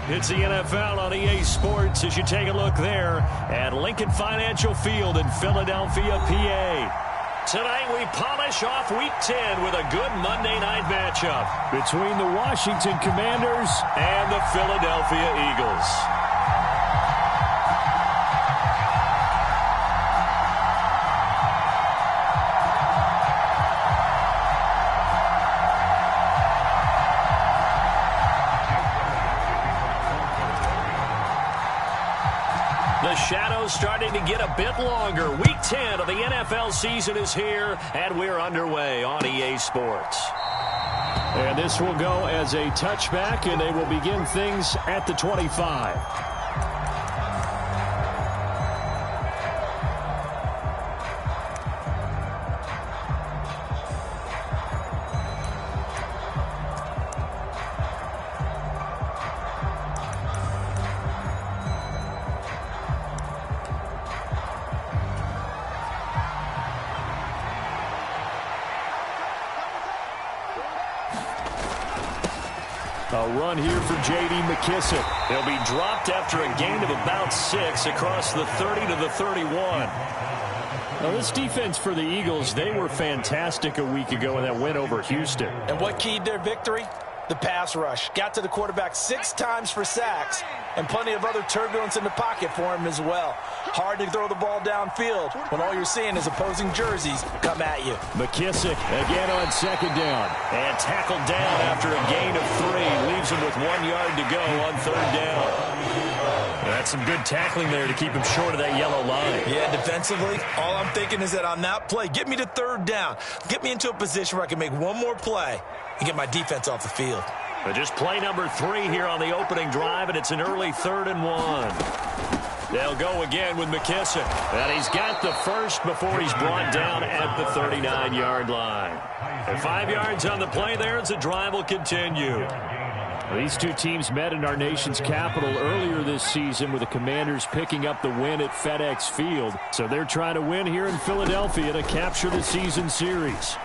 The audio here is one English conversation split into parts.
It's the NFL on EA Sports as you take a look there at Lincoln Financial Field in Philadelphia, PA. Tonight we polish off Week 10 with a good Monday night matchup between the Washington Commanders and the Philadelphia Eagles. The shadow's starting to get a bit longer. Week 10 of the NFL season is here, and we're underway on EA Sports. And this will go as a touchback, and they will begin things at the 25. A run here for J.D. McKissic. He'll be dropped after a gain of about 6 across the 30 to the 31. Now, this defense for the Eagles, they were fantastic a week ago in that win over Houston. And what keyed their victory? The pass rush. Got to the quarterback 6 times for sacks, and plenty of other turbulence in the pocket for him as well. Hard to throw the ball downfield when all you're seeing is opposing jerseys come at you. McKissic again on second down. And tackled down after a gain of 3. Leaves him with 1 yard to go on third down. That's some good tackling there to keep him short of that yellow line. Yeah, defensively, all I'm thinking is that on that play, get me to third down. Get me into a position where I can make one more play and get my defense off the field. But just play number 3 here on the opening drive, and it's an early 3rd and 1. They'll go again with McKissic. And he's got the first before he's brought down at the 39-yard line. And 5 yards on the play there as the drive will continue. These two teams met in our nation's capital earlier this season with the Commanders picking up the win at FedEx Field. So they're trying to win here in Philadelphia to capture the season series.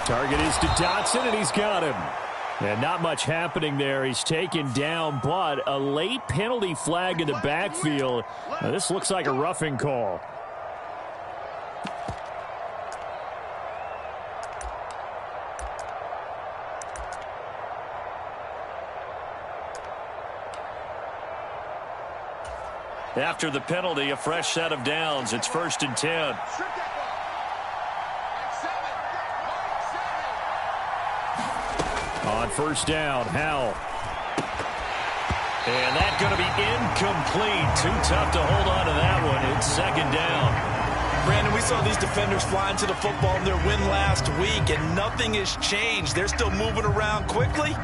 Target is to Dotson, and he's got him. And not much happening there. He's taken down, but a late penalty flag in the backfield. Now, this looks like a roughing call. After the penalty, a fresh set of downs. It's 1st and 10. On first down, Howell. And that's going to be incomplete. Too tough to hold on to that one. It's 2nd down. Brandon, we saw these defenders flying to the football in their win last week, and nothing has changed. They're still moving around quickly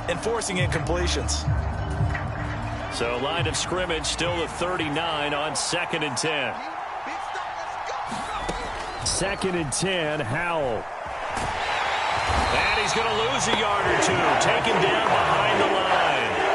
and forcing incompletions. So line of scrimmage still the 39 on 2nd and 10. 2nd and 10, Howell. And he's going to lose a yard or 2. Taken down behind the line.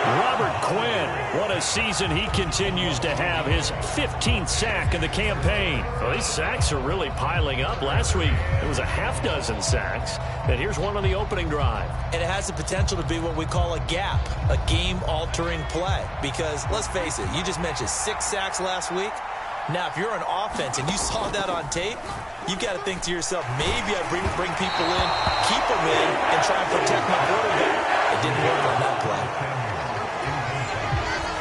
Robert Quinn, what a season he continues to have. His 15th sack of the campaign. Well, these sacks are really piling up. Last week, it was a half-dozen sacks. And here's one on the opening drive. And it has the potential to be what we call a gap, a game-altering play. Because, let's face it, you just mentioned 6 sacks last week. Now, if you're an offense and you saw that on tape, you've got to think to yourself, maybe I bring people in, keep them in, and try and protect my quarterback. It didn't work on that play.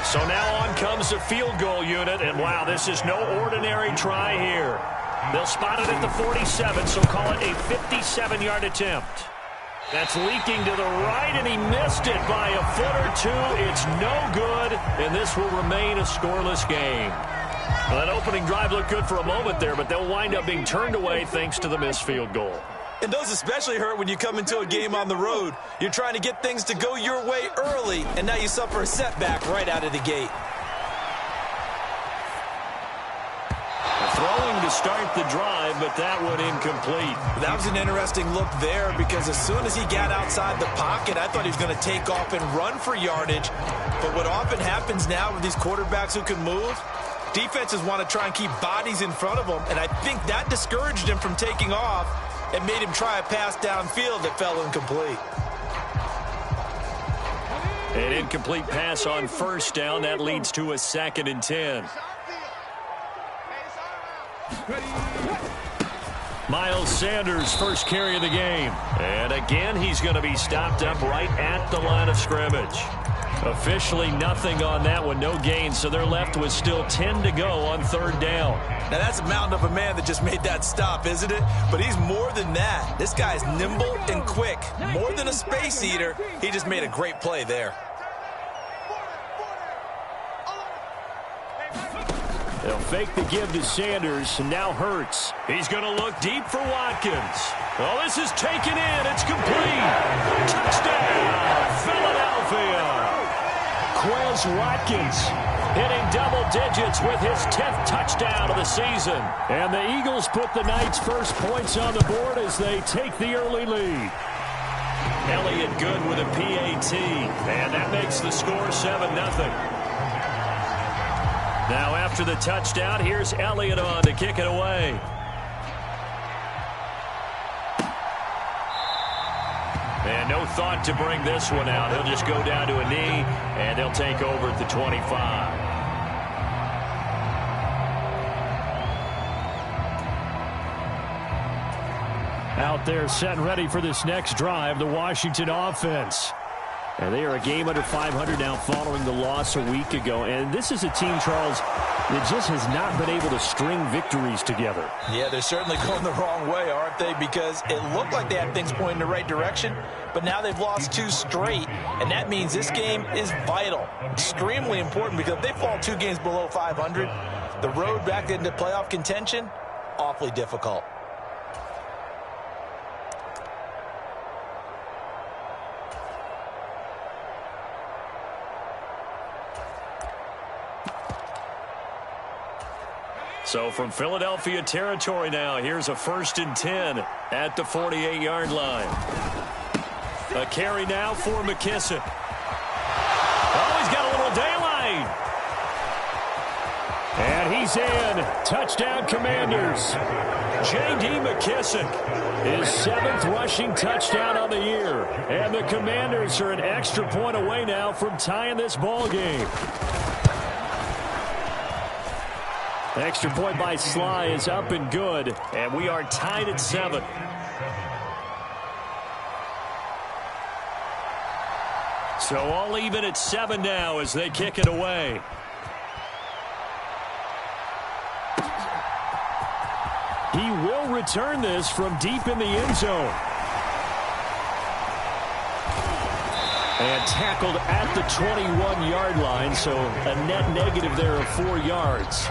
So now on comes the field goal unit, and wow, this is no ordinary try here. They'll spot it at the 47, so call it a 57-yard attempt. That's leaking to the right, and he missed it by a foot or 2. It's no good, and this will remain a scoreless game. Well, that opening drive looked good for a moment there, but they'll wind up being turned away thanks to the missed field goal. And those especially hurt when you come into a game on the road. You're trying to get things to go your way early, and now you suffer a setback right out of the gate. Throwing to start the drive, but that one incomplete. That was an interesting look there because as soon as he got outside the pocket, I thought he was going to take off and run for yardage. But what often happens now with these quarterbacks who can move, defenses want to try and keep bodies in front of them, and I think that discouraged him from taking off and made him try a pass downfield that fell incomplete. An incomplete pass on first down. That leads to a 2nd and 10. Miles Sanders, first carry of the game. And again, he's going to be stopped up right at the line of scrimmage. Officially nothing on that one, no gain, so they're left with still 10 to go on 3rd down. Now that's a mountain of a man that just made that stop, isn't it? But he's more than that. This guy's nimble and quick. More than a space eater, he just made a great play there. They'll fake the give to Sanders, and now Hurts. He's going to look deep for Watkins. Oh, this is taken in. It's complete. Touchdown, Philadelphia. Quez Watkins hitting double digits with his 10th touchdown of the season. And the Eagles put the Knights' first points on the board as they take the early lead. Elliott good with a PAT, and that makes the score 7-0. Now after the touchdown, here's Elliott on to kick it away. And no thought to bring this one out. He'll just go down to a knee, and they'll take over at the 25. Out there set and ready for this next drive, the Washington offense. And they are a game under 500 now following the loss a week ago. And this is a team, Charles, that just has not been able to string victories together. Yeah, they're certainly going the wrong way, aren't they? Because it looked like they had things pointing in the right direction, but now they've lost 2 straight. And that means this game is vital, extremely important, because if they fall 2 games below 500, the road back into playoff contention, awfully difficult. So from Philadelphia territory now, here's a 1st and 10 at the 48-yard line. A carry now for McKissick. Oh, he's got a little daylight. And he's in. Touchdown, Commanders. J.D. McKissick, his 7th rushing touchdown on the year. And the Commanders are an extra point away now from tying this ball game. Extra point by Sly is up and good, and we are tied at 7. So all even at 7 now as they kick it away. He will return this from deep in the end zone. And tackled at the 21-yard line, so a net negative there of 4 yards.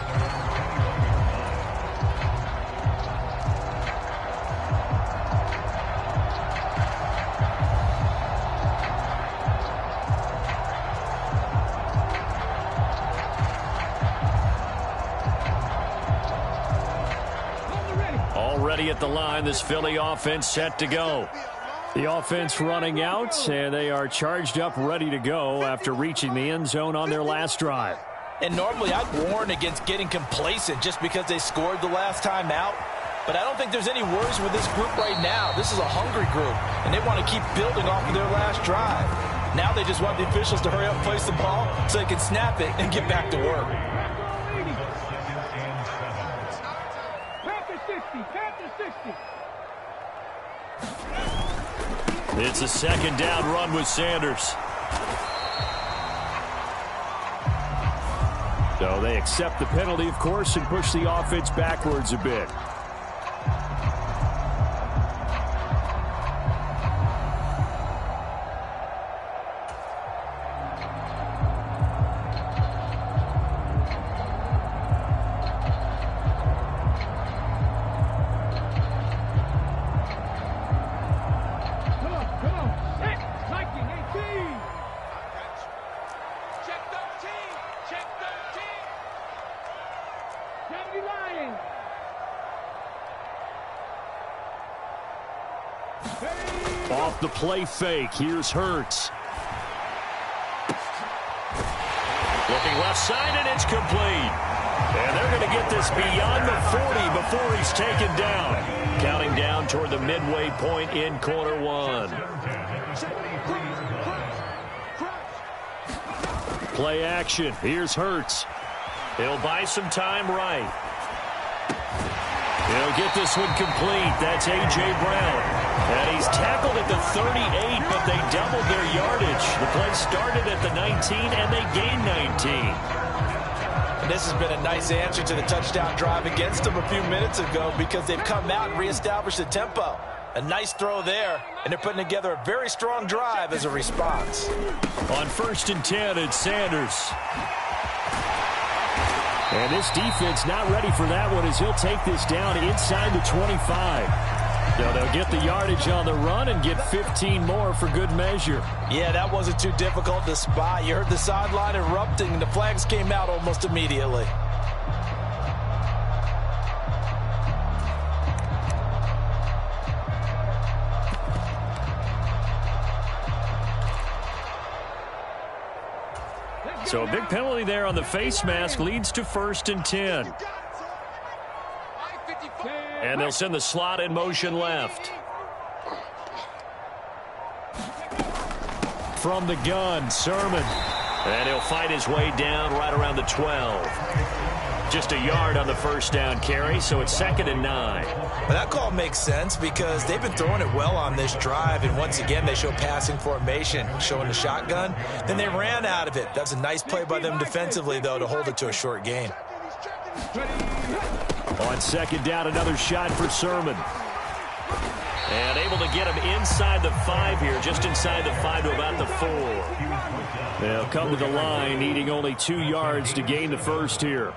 Already at the line, this Philly offense set to go. The offense running out, and they are charged up, ready to go after reaching the end zone on their last drive. And normally I'd warn against getting complacent just because they scored the last time out. But I don't think there's any worries with this group right now. This is a hungry group, and they want to keep building off of their last drive. Now they just want the officials to hurry up and place the ball so they can snap it and get back to work. It's a 2nd down run with Sanders. So they accept the penalty, of course, and push the offense backwards a bit. Off the play fake, here's Hurts. Looking left side, and it's complete. And they're going to get this beyond the 40 before he's taken down. Counting down toward the midway point in quarter 1. Play action. Here's Hurts. He'll buy some time right. He'll get this one complete. That's A.J. Brown. And he's tackled at the 38, but they doubled their yardage. The play started at the 19, and they gained 19. And this has been a nice answer to the touchdown drive against them a few minutes ago because they've come out and reestablished the tempo. A nice throw there, and they're putting together a very strong drive as a response. On 1st and 10, it's Sanders. And this defense not ready for that one as he'll take this down inside the 25. So they'll get the yardage on the run and get 15 more for good measure. Yeah, that wasn't too difficult to spot. You heard the sideline erupting, and the flags came out almost immediately. So a big penalty there on the face mask leads to 1st and 10. And they'll send the slot in motion left. From the gun, Sermon. And he'll fight his way down right around the 12. Just a yard on the first down carry, so it's 2nd and 9. Well, that call makes sense because they've been throwing it well on this drive, and once again they show passing formation, showing the shotgun. Then they ran out of it. That's a nice play by them defensively, though, to hold it to a short gain. On 2nd down, another shot for Sermon. And able to get him inside the 5 here, just inside the 5 to about the 4. They'll come to the line, needing only 2 yards to gain the first here.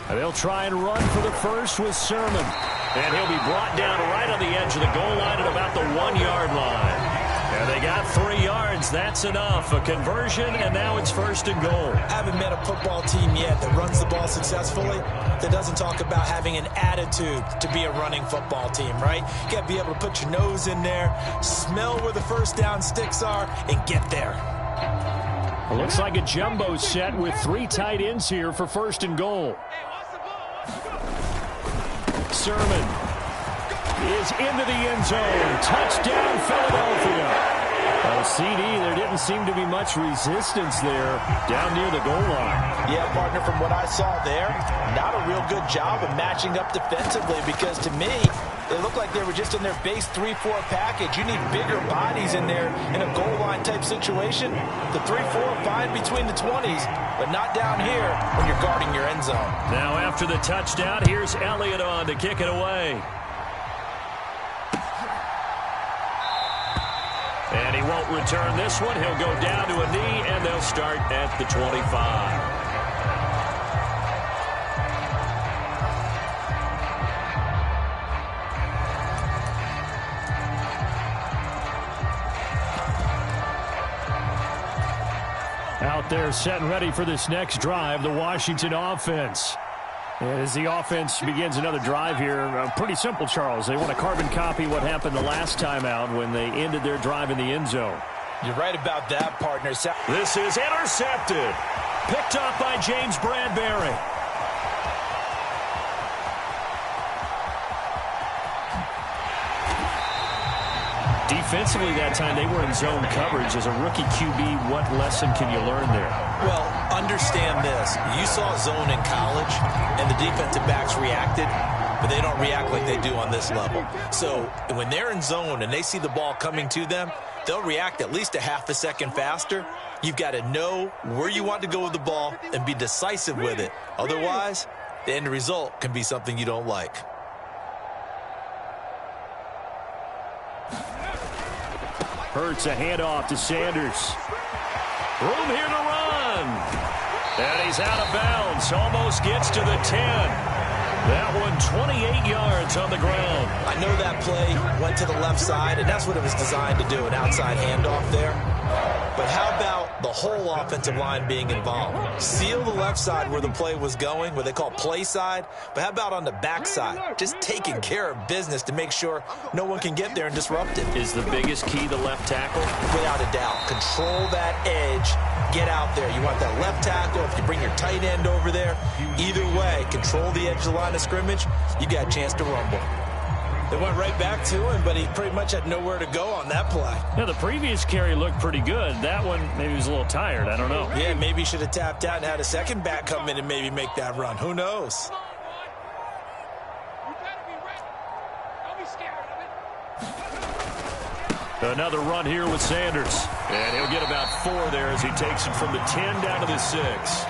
And they'll try and run for the first with Sermon. And he'll be brought down right on the edge of the goal line at about the 1-yard line. And they got 3 yards. That's enough. A conversion, and now it's 1st and goal. Haven't met a football team yet that runs the ball successfully, that doesn't talk about having an attitude to be a running football team, right? You got to be able to put your nose in there, smell where the first down sticks are, and get there. It looks like a jumbo set with 3 tight ends here for 1st and goal. Sermon is into the end zone. Touchdown, Philadelphia. CD, there didn't seem to be much resistance there down near the goal line. Yeah, partner, from what I saw there, not a real good job of matching up defensively because to me, they looked like they were just in their base 3-4 package. You need bigger bodies in there in a goal line type situation. The 3-4 fine between the 20s, but not down here when you're guarding your end zone. Now after the touchdown, here's Elliott on to kick it away. And he won't return this one. He'll go down to a knee, and they'll start at the 25. Out there set and ready for this next drive, the Washington offense. And as the offense begins another drive here, pretty simple, Charles. They want to carbon copy what happened the last time out when they ended their drive in the end zone. You're right about that, partner. This is intercepted. Picked up by James Bradbury. Defensively that time, they were in zone coverage. As a rookie QB, what lesson can you learn there? Well, understand this. You saw zone in college, and the defensive backs reacted, but they don't react like they do on this level. So when they're in zone and they see the ball coming to them, they'll react at least a half a second faster. You've got to know where you want to go with the ball and be decisive with it. Otherwise, the end result can be something you don't like. Hurts a handoff to Sanders. Room here to run. And he's out of bounds. Almost gets to the 10. That one 28 yards on the ground. I know that play went to the left side, and that's what it was designed to do, an outside handoff there. But how about the whole offensive line being involved? Seal the left side where the play was going, what they call play side. But how about on the back side? Just taking care of business to make sure no one can get there and disrupt it. Is the biggest key the left tackle? Without a doubt. Control that edge. Get out there. You want that left tackle. If you bring your tight end over there, either way, control the edge of the line of scrimmage, you got a chance to rumble. They went right back to him, but he pretty much had nowhere to go on that play. Yeah, the previous carry looked pretty good. That one, maybe he was a little tired. I don't know. Yeah, maybe he should have tapped out and had a second back come in and maybe make that run. Who knows? Another run here with Sanders. And he'll get about 4 there as he takes it from the 10 down to the 6.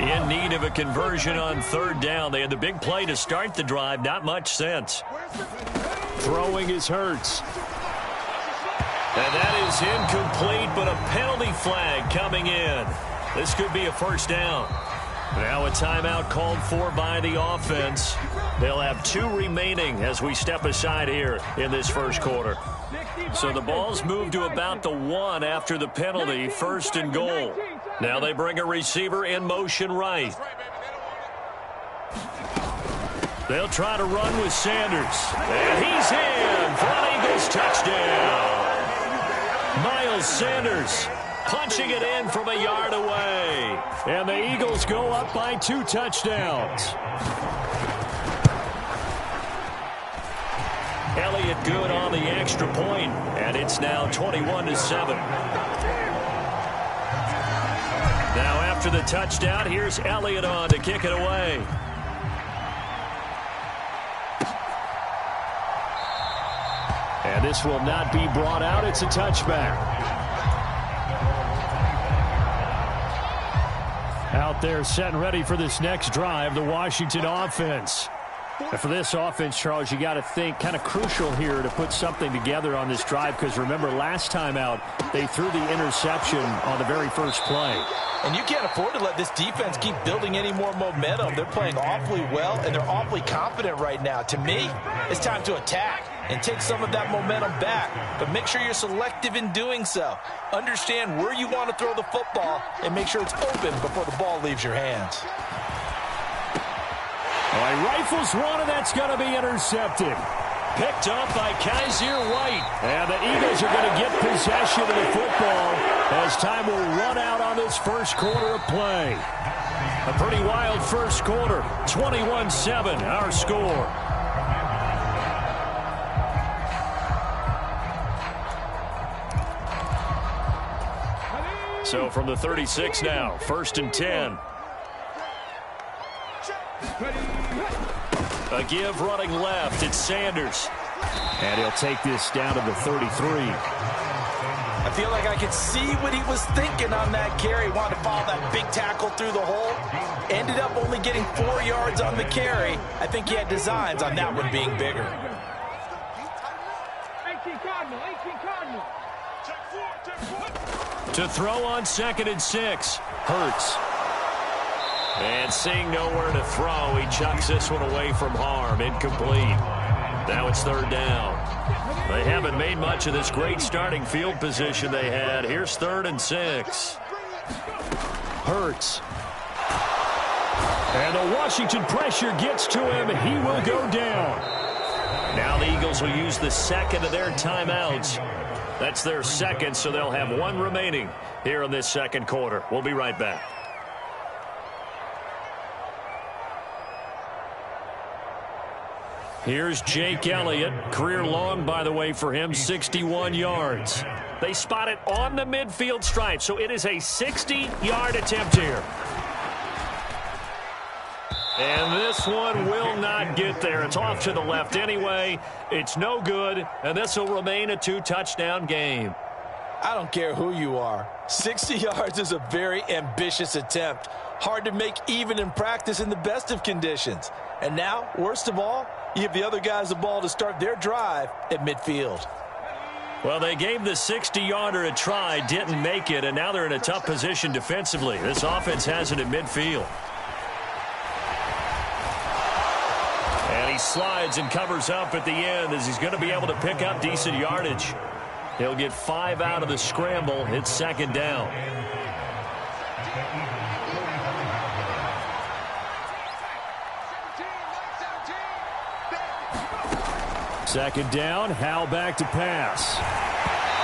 In need of a conversion on 3rd down. They had the big play to start the drive. Not much sense. Throwing is Hurts. And that is incomplete, but a penalty flag coming in. This could be a 1st down. Now a timeout called for by the offense. They'll have 2 remaining as we step aside here in this 1st quarter. So the ball's moved to about the 1 after the penalty, 1st and goal. Now they bring a receiver in motion right. They'll try to run with Sanders. And he's in for an Eagles touchdown. Miles Sanders punching it in from a yard away. And the Eagles go up by 2 touchdowns. Elliott good on the extra point, and it's now 21-7. Now after the touchdown, here's Elliott on to kick it away. And this will not be brought out. It's a touchback. Out there set and ready for this next drive, the Washington offense. And for this offense, Charles, you got to think kind of crucial here to put something together on this drive, because remember last time out they threw the interception on the very first play. And you can't afford to let this defense keep building any more momentum. They're playing awfully well, and they're awfully confident right now. To me, it's time to attack and take some of that momentum back. But make sure you're selective in doing so. Understand where you want to throw the football and make sure it's open before the ball leaves your hands. All right, rifles one, and that's going to be intercepted. Picked up by Kaiser White. And the Eagles are going to get possession of the football as time will run out on this 1st quarter of play. A pretty wild 1st quarter. 21-7, our score. So from the 36 now, 1st and 10. A give running left. It's Sanders. And he'll take this down to the 33. I feel like I could see what he was thinking on that carry. Wanted to follow that big tackle through the hole. Ended up only getting 4 yards on the carry. I think he had designs on that one being bigger. 18 Cardinal. To throw on 2nd and 6. Hurts. And seeing nowhere to throw, he chucks this one away from harm. Incomplete. Now it's 3rd down. They haven't made much of this great starting field position they had. Here's 3rd and 6. Hurts. And the Washington pressure gets to him. He will go down. Now the Eagles will use the 2nd of their timeouts. That's their 2nd, so they'll have 1 remaining here in this 2nd quarter. We'll be right back. Here's Jake Elliott. Career long, by the way, for him, 61 yards. They spot it on the midfield stripe, so it is a 60-yard attempt here. And this one will not get there. It's off to the left anyway. It's no good, and this will remain a 2-touchdown game. I don't care who you are. 60 yards is a very ambitious attempt. Hard to make even in practice in the best of conditions. And now, worst of all, you give the other guys the ball to start their drive at midfield. Well, they gave the 60-yarder a try, didn't make it, and now they're in a tough position defensively. This offense has it at midfield. And he slides and covers up at the end as he's going to be able to pick up decent yardage. He'll get 5 out of the scramble. It's 2nd down. Second down, Howell back to pass.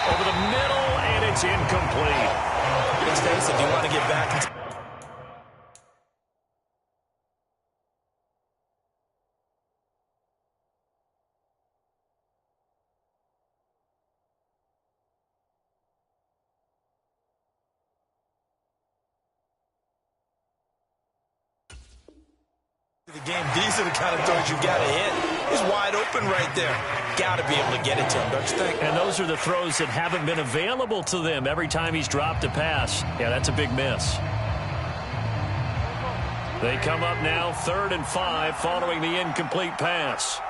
Over the middle, and it's incomplete. Let's face it, you want to get back into the game. These are the kind of throws you've got to hit. He's wide open right there. Got to be able to get it to him, don't you think? And those are the throws that haven't been available to them every time he's dropped a pass. Yeah, that's a big miss. They come up now 3rd and 5 following the incomplete pass.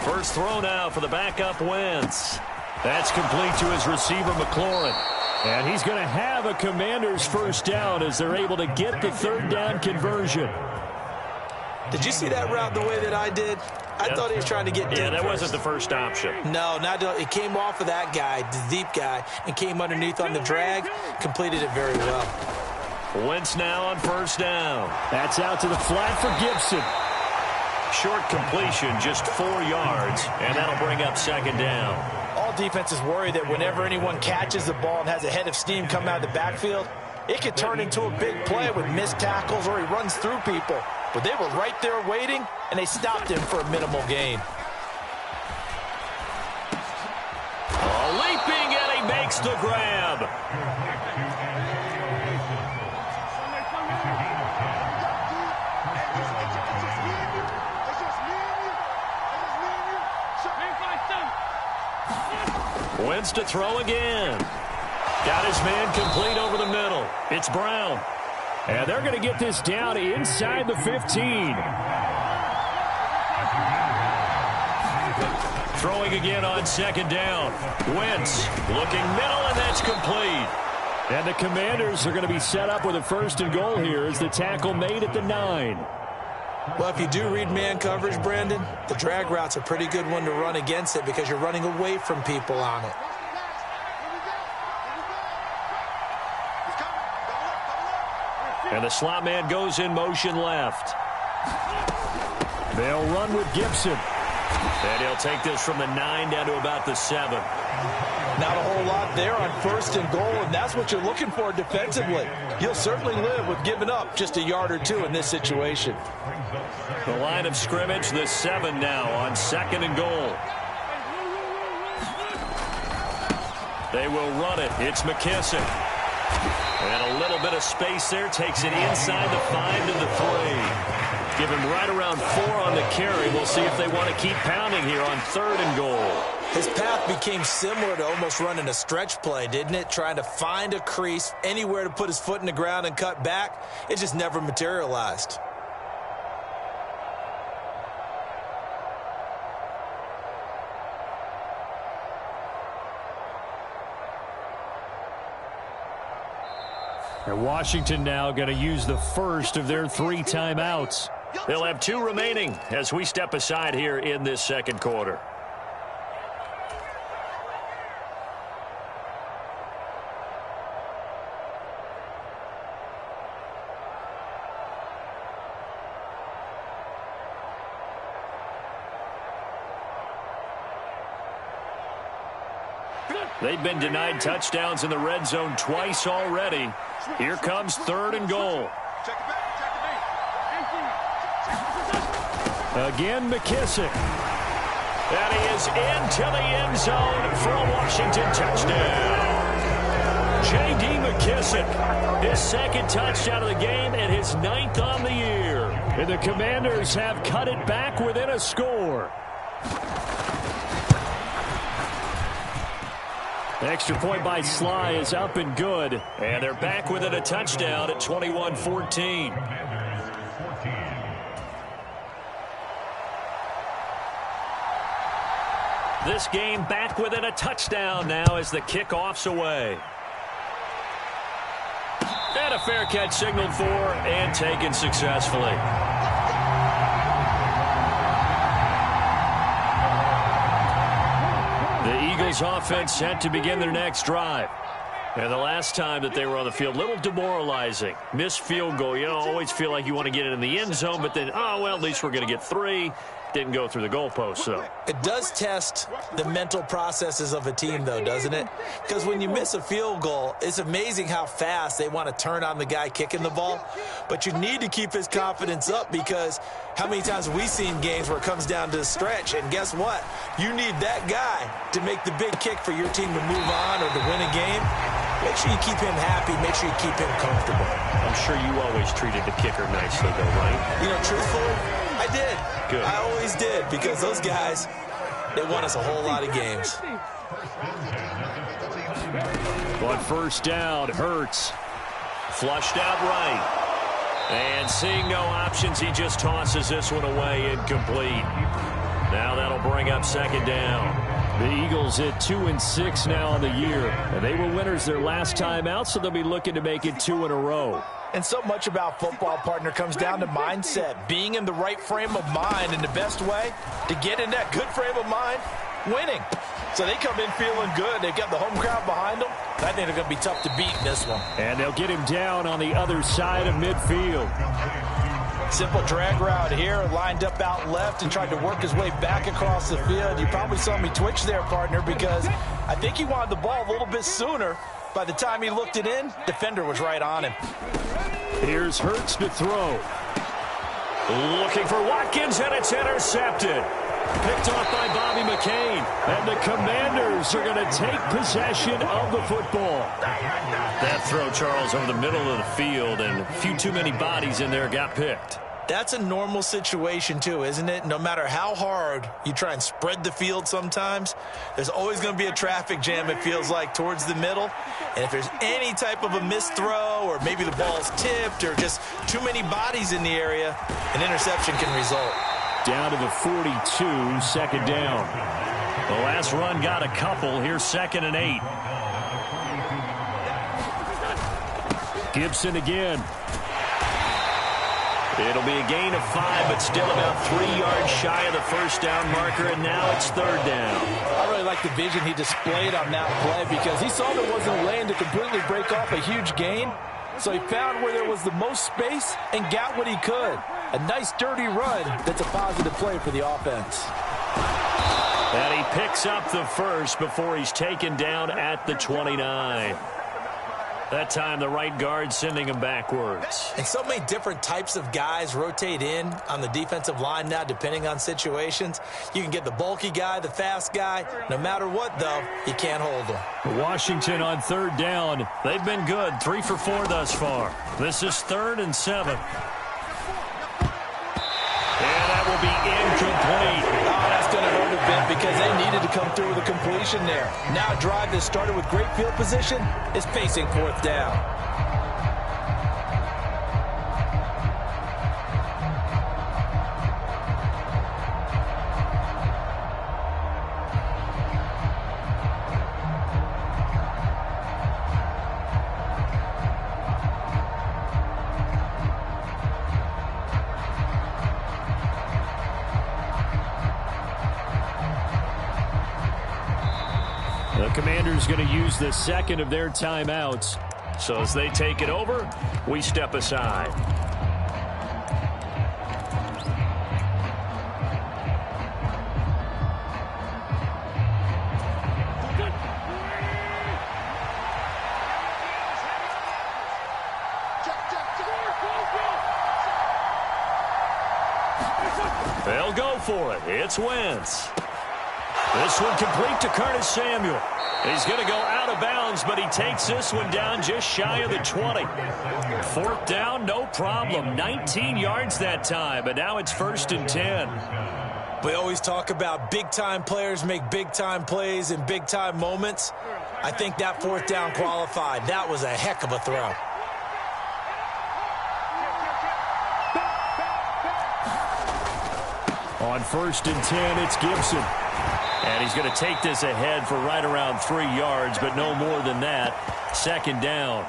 First throw now for the backup Wentz. That's complete to his receiver, McLaurin. And he's going to have a Commanders first down as they're able to get the 3rd down conversion. Did you see that route the way that I did? I thought he was trying to get deep. Yeah, that first. wasn't the first option. No, it came off of that guy, the deep guy, and came underneath on the drag, completed it very well. Wentz now on first down. That's out to the flat for Gibson. Short completion, just 4 yards, and that'll bring up 2nd down. All defenses worry that whenever anyone catches the ball and has a head of steam come out of the backfield, it could turn into a big play with missed tackles or he runs through people. But they were right there waiting, and they stopped him for a minimal gain. Leaping, and he makes the grab. Wentz to throw again. Got his man complete over the middle. It's Brown. And they're going to get this down inside the 15. Throwing again on 2nd down. Wentz looking middle, and that's complete. And the Commanders are going to be set up with a 1st and goal here as the tackle made at the 9. Well, if you do read man coverage, Brandon, the drag route's a pretty good one to run against it because you're running away from people on it. And the slot man goes in motion left. They'll run with Gibson. And he'll take this from the 9 down to about the 7. Not a whole lot there on 1st and goal, and that's what you're looking for defensively. You'll certainly live with giving up just a yard or 2 in this situation. The line of scrimmage, the 7 now on 2nd and goal. They will run it. It's McKissick. And a little bit of space there. Takes it inside the 5 to the 3. Give him right around 4 on the carry. We'll see if they want to keep pounding here on 3rd and goal. His path became similar to almost running a stretch play, didn't it? Trying to find a crease, anywhere to put his foot in the ground and cut back. It just never materialized. And Washington now going to use the first of their 3 timeouts. They'll have 2 remaining as we step aside here in this 2nd quarter. They've been denied touchdowns in the red zone twice already. Here comes 3rd and goal. Again, McKissick. And he is into the end zone for a Washington touchdown. J.D. McKissick, his 2nd touchdown of the game and his 9th on the year. And the Commanders have cut it back within a score. The extra point by Sly is up and good. And they're back within a touchdown at 21-14. This game back within a touchdown now as the kickoff's away. And a fair catch signaled for and taken successfully. The Eagles offense set to begin their next drive. And the last time that they were on the field, a little demoralizing. Missed field goal. You know, always feel like you want to get it in the end zone, but then, oh, well, at least we're going to get 3. Didn't go through the goalpost, though. It does test the mental processes of a team, though, doesn't it? Because when you miss a field goal, it's amazing how fast they want to turn on the guy kicking the ball. But you need to keep his confidence up, because how many times have we seen games where it comes down to the stretch, and guess what? You need that guy to make the big kick for your team to move on or to win a game. Make sure you keep him happy. Make sure you keep him comfortable. I'm sure you always treated the kicker nicely, though, right? You know, truthfully, I did. Good. I always did, because those guys, they won us a whole lot of games. On first down, Hurts. Flushed out right. And seeing no options, he just tosses this one away, incomplete. Now that'll bring up second down. The Eagles at 2-6 now on the year, and they were winners their last time out, so they'll be looking to make it 2 in a row. And so much about football, partner, comes down to mindset, being in the right frame of mind, and the best way to get in that good frame of mind, winning. So they come in feeling good. They've got the home crowd behind them. I think they're going to be tough to beat in this one. And they'll get him down on the other side of midfield. Simple drag route here, lined up out left and tried to work his way back across the field. You probably saw me twitch there, partner, because I think he wanted the ball a little bit sooner. By the time he looked it in, defender was right on him. Here's Hurts to throw. Looking for Watkins, and it's intercepted. Picked off by Bobby McCain. And the Commanders are going to take possession of the football. That throw, Charles, over the middle of the field, and a few too many bodies in there got picked. That's a normal situation, too, isn't it? No matter how hard you try and spread the field sometimes, there's always going to be a traffic jam, it feels like, towards the middle. And if there's any type of a missed throw, or maybe the ball's tipped, or just too many bodies in the area, an interception can result. Down to the 42, second down. The last run got a couple. Here's 2nd and 8. Gibson again. It'll be a gain of 5, but still about 3 yards shy of the first down marker, and now it's 3rd down. I really like the vision he displayed on that play, because he saw there wasn't a lane to completely break off a huge gain. So he found where there was the most space and got what he could. A nice, dirty run that's a positive play for the offense. And he picks up the first before he's taken down at the 29. That time, the right guard sending him backwards. And so many different types of guys rotate in on the defensive line now, depending on situations. You can get the bulky guy, the fast guy. No matter what, though, you can't hold them. Washington on 3rd down. They've been good, 3 for 4 thus far. This is 3rd and 7. And that will be incomplete. Oh, that's going to hurt a bit, because they needed to come through with a completion there. Now a drive that started with great field position is facing 4th down. The Commanders going to use the second of their timeouts. So as they take it over, we step aside. They'll go for it. It's Wentz. This one complete to Curtis Samuel. He's going to go out of bounds, but he takes this one down just shy of the 20. 4th down, no problem. 19 yards that time, but now it's 1st and 10. We always talk about big-time players make big-time plays in big-time moments. I think that 4th down qualified. That was a heck of a throw. On 1st and 10, it's Gibson. And he's going to take this ahead for right around 3 yards, but no more than that. 2nd down.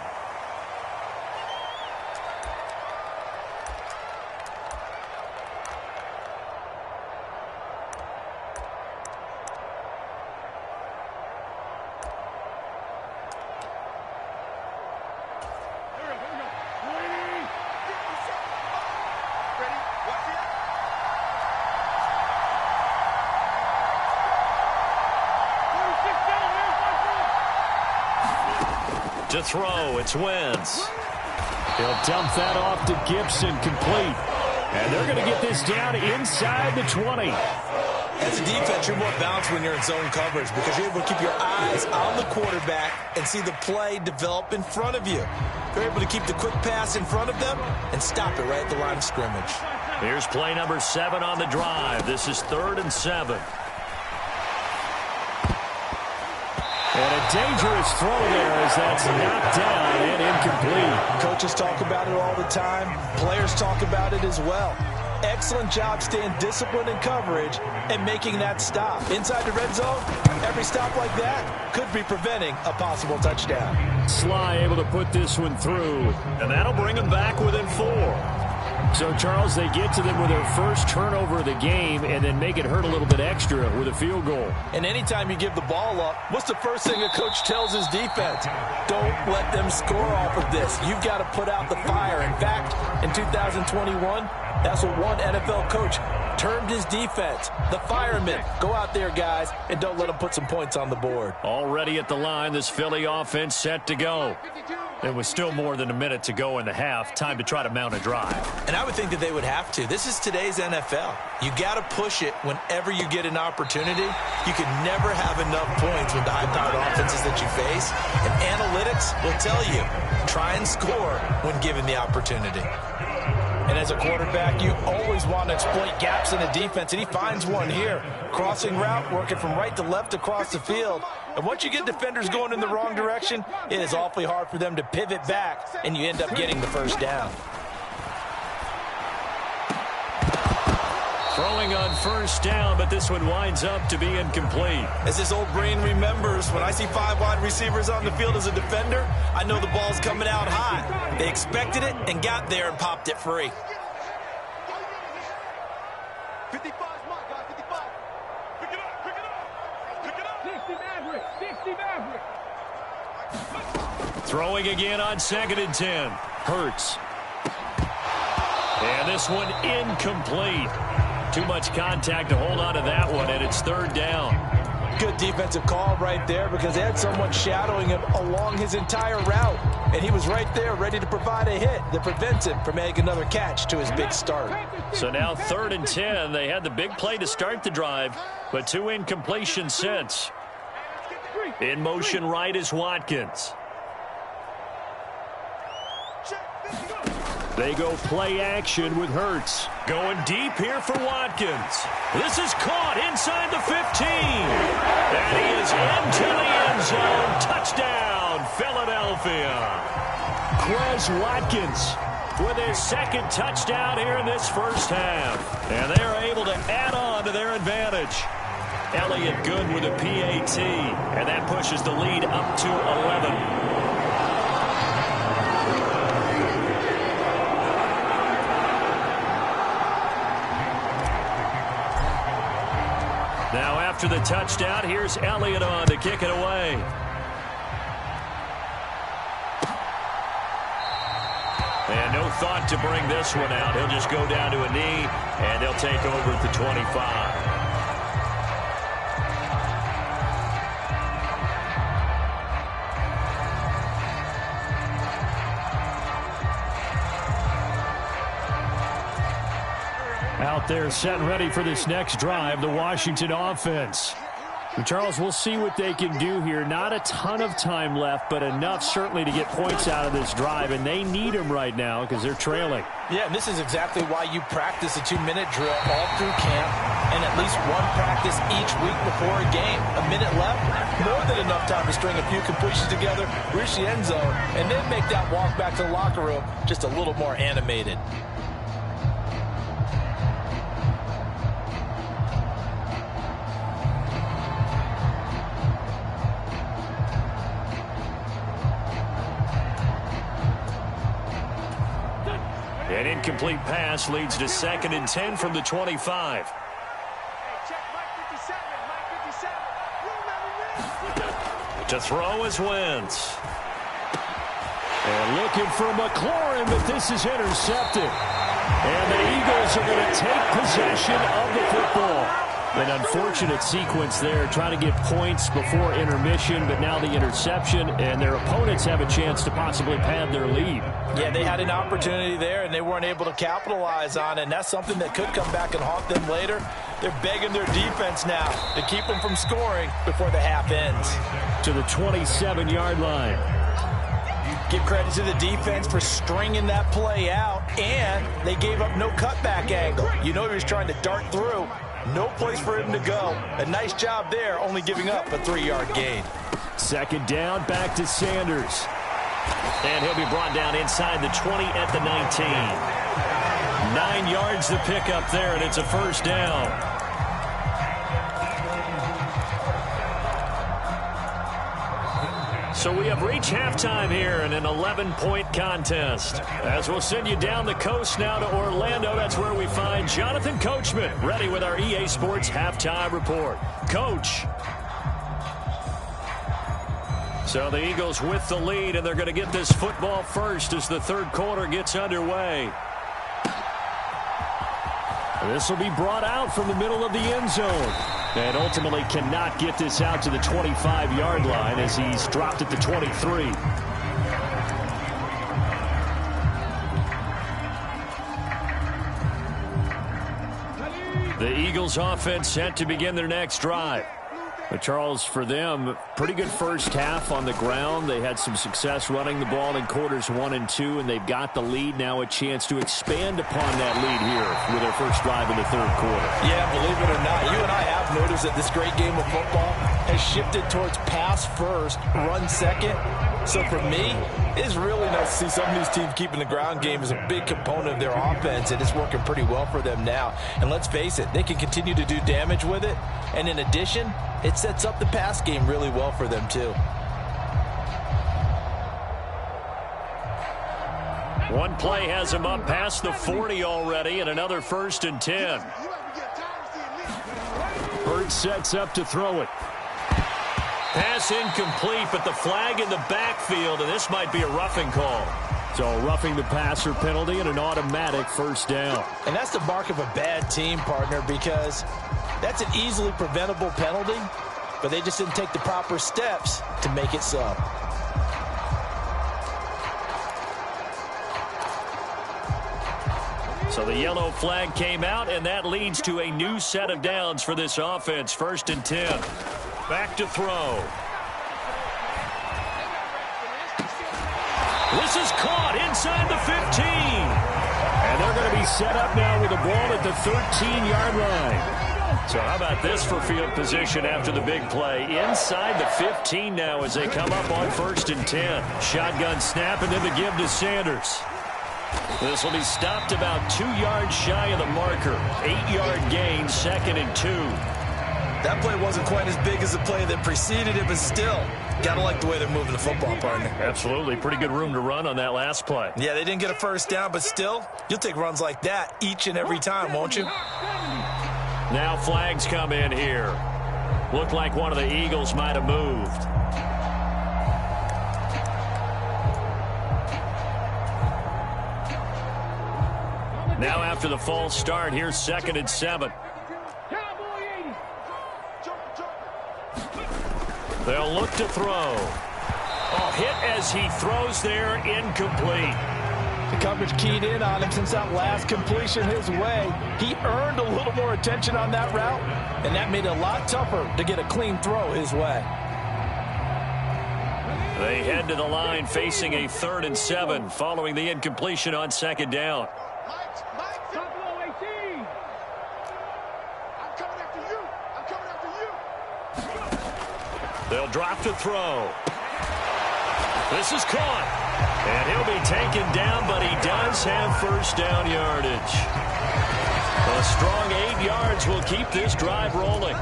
To throw, it's Wentz. He'll dump that off to Gibson, complete. And they're going to get this down inside the 20. As a defense, you're more balanced when you're in zone coverage because you're able to keep your eyes on the quarterback and see the play develop in front of you. You're able to keep the quick pass in front of them and stop it right at the line of scrimmage. Here's play number 7 on the drive. This is 3rd and 7. And a dangerous throw there as that's knocked down and incomplete. Coaches talk about it all the time. Players talk about it as well. Excellent job staying disciplined in coverage and making that stop. Inside the red zone, every stop like that could be preventing a possible touchdown. Sly able to put this one through. And that'll bring them back within 4. So, Charles, they get to them with their first turnover of the game and then make it hurt a little bit extra with a field goal. And anytime you give the ball up, what's the first thing a coach tells his defense? Don't let them score off of this. You've got to put out the fire. In fact, in 2021, that's what one NFL coach termed his defense. The firemen. Go out there, guys, and don't let them put some points on the board. Already at the line, this Philly offense set to go. There was still more than a minute to go in the half. Time to try to mount a drive. And I would think that they would have to. This is today's NFL. You got to push it whenever you get an opportunity. You can never have enough points with the high-powered offenses that you face. And analytics will tell you, try and score when given the opportunity. And as a quarterback, you always want to exploit gaps in the defense, and he finds one here. Crossing route, working from right to left across the field. And once you get defenders going in the wrong direction, it is awfully hard for them to pivot back, and you end up getting the first down. Throwing on first down, but this one winds up to be incomplete. As this old brain remembers, when I see 5 wide receivers on the field as a defender, I know the ball's coming out high. They expected it and got there and popped it free. 55 mark, guys, 55. Pick it up, pick it up. Pick it up. 60 Maverick. Throwing again on 2nd and 10. Hurts. And this one incomplete. Too much contact to hold on to that one, and it's 3rd down. Good defensive call right there because they had someone shadowing him along his entire route. And he was right there ready to provide a hit that prevents him from making another catch to his big start. So now 3rd and 10. They had the big play to start the drive, but 2 incompletions since. In motion right is Watkins. They go play action with Hurts. Going deep here for Watkins. This is caught inside the 15. And he is into the end zone. Touchdown, Philadelphia. Quez Watkins with his 2nd touchdown here in this first half. And they are able to add on to their advantage. Elliott good with a PAT. And that pushes the lead up to 11. Now after the touchdown, here's Elliott on to kick it away. And no thought to bring this one out. He'll just go down to a knee, and they'll take over at the 25. Out there set and ready for this next drive, the Washington offense. And Charles, we'll see what they can do here. Not a ton of time left, but enough certainly to get points out of this drive, and they need them right now because they're trailing. Yeah, and this is exactly why you practice a 2-minute drill all through camp and at least one practice each week before a game. A minute left, more than enough time to string a few completions together, reach the end zone, and then make that walk back to the locker room just a little more animated. An incomplete pass leads to 2nd and 10 from the 25. To throw is Wentz. And looking for McLaurin, but this is intercepted. And the Eagles are going to take possession of the football. An unfortunate sequence there, trying to get points before intermission, but now the interception, and their opponents have a chance to possibly pad their lead. Yeah, they had an opportunity there, and they weren't able to capitalize on it, and that's something that could come back and haunt them later. They're begging their defense now to keep them from scoring before the half ends. To the 27-yard line. Give credit to the defense for stringing that play out, and they gave up no cutback angle. You know he was trying to dart through. No place for him to go. A nice job there, only giving up a 3-yard gain. Second down, back to Sanders. And he'll be brought down inside the 20 at the 19. 9 yards to pick up there, and it's a first down. So we have reached halftime here in an 11-point contest. As we'll send you down the coast now to Orlando, that's where we find Jonathan Coachman, ready with our EA Sports Halftime Report. Coach. So the Eagles with the lead, and they're going to get this football first as the third quarter gets underway. This will be brought out from the middle of the end zone. And ultimately cannot get this out to the 25-yard line as he's dropped at the 23. The Eagles offense set to begin their next drive. But Charles, for them, pretty good first half on the ground. They had some success running the ball in quarters 1 and 2, and they've got the lead now, a chance to expand upon that lead here with their first drive in the third quarter. Yeah, believe it or not, you and I have noticed that this great game of football has shifted towards pass first, run second. So for me, it's really nice to see some of these teams keeping the ground game as a big component of their offense, and it's working pretty well for them now. And let's face it, they can continue to do damage with it. And in addition, it sets up the pass game really well for them too. One play has him up past the 40 already, and another 1st and 10. Hurts sets up to throw it. Pass incomplete, but the flag in the backfield, and this might be a roughing call. So roughing the passer penalty and an automatic first down. And that's the mark of a bad team, partner, because that's an easily preventable penalty, but they just didn't take the proper steps to make it so. So the yellow flag came out, and that leads to a new set of downs for this offense. 1st and 10. Back to throw. This is caught inside the 15. And they're going to be set up now with the ball at the 13-yard line. So how about this for field position after the big play? Inside the 15 now as they come up on 1st and 10. Shotgun snap and then the give to Sanders. This will be stopped about 2 yards shy of the marker. 8-yard gain, 2nd and 2. That play wasn't quite as big as the play that preceded it, but still, gotta like the way they're moving the football, partner. Absolutely. Pretty good room to run on that last play. Yeah, they didn't get a first down, but still, you'll take runs like that each and every time, won't you? Now flags come in here. Looked like one of the Eagles might have moved. Now after the false start, here's 2nd and 7. They'll look to throw. Oh, hit as he throws there, incomplete. The coverage keyed in on him since that last completion his way. He earned a little more attention on that route, and that made it a lot tougher to get a clean throw his way. They head to the line facing a 3rd and 7 following the incompletion on 2nd down. They'll drop to throw. This is caught. And he'll be taken down, but he does have first down yardage. A strong 8 yards will keep this drive rolling.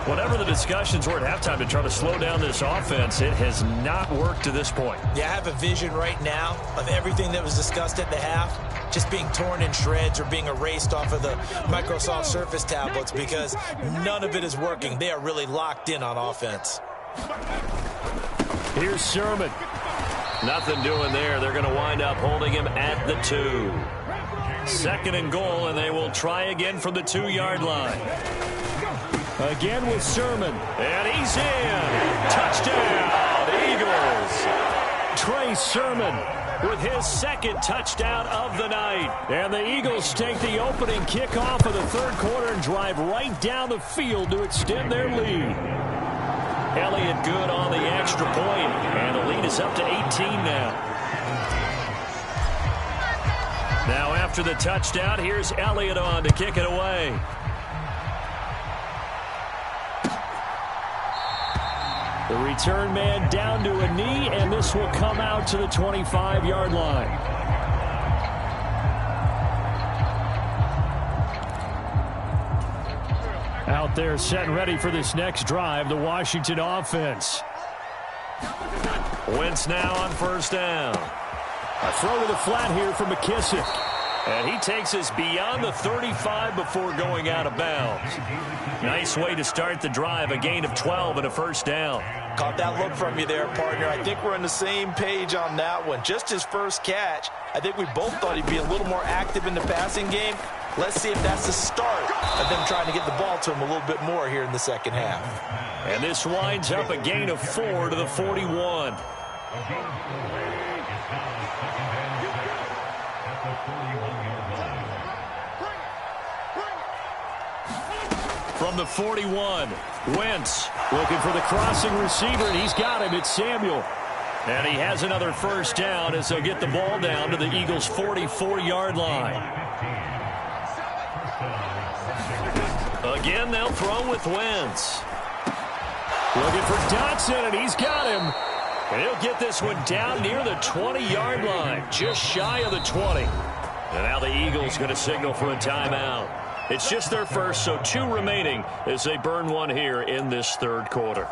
Whatever the discussions were at halftime to try to slow down this offense, it has not worked to this point. Yeah, I have a vision right now of everything that was discussed at the half just being torn in shreds or being erased off of the Microsoft Surface tablets because none of it is working. They are really locked in on offense. Here's Sherman. Nothing doing there. They're going to wind up holding him at the 2. 2nd and goal, and they will try again from the 2-yard line. Again with Sermon. And he's in. Touchdown, Eagles. Trey Sermon with his second touchdown of the night. And the Eagles take the opening kickoff of the third quarter and drive right down the field to extend their lead. Elliott good on the extra point, and the lead is up to 18 now. Now after the touchdown, here's Elliott on to kick it away. The return man down to a knee, and this will come out to the 25-yard line. Out there set and ready for this next drive, the Washington offense. Wentz now on first down. A throw to the flat here for McKissick. And he takes us beyond the 35 before going out of bounds. Nice way to start the drive, a gain of 12 and a first down. Caught that look from you there, partner. I think we're on the same page on that one. Just his first catch. I think we both thought he'd be a little more active in the passing game. Let's see if that's the start of them trying to get the ball to him a little bit more here in the second half. And this winds up a gain of 4 to the 41. From the 41, Wentz looking for the crossing receiver, and he's got him. It's Samuel. And he has another first down as they'll get the ball down to the Eagles' 44-yard line. Again, they'll throw with Wentz. Looking for Dotson, and he's got him. And he'll get this one down near the 20-yard line, just shy of the 20. And now the Eagles going to signal for a timeout. It's just their first, so 2 remaining as they burn one here in this third quarter.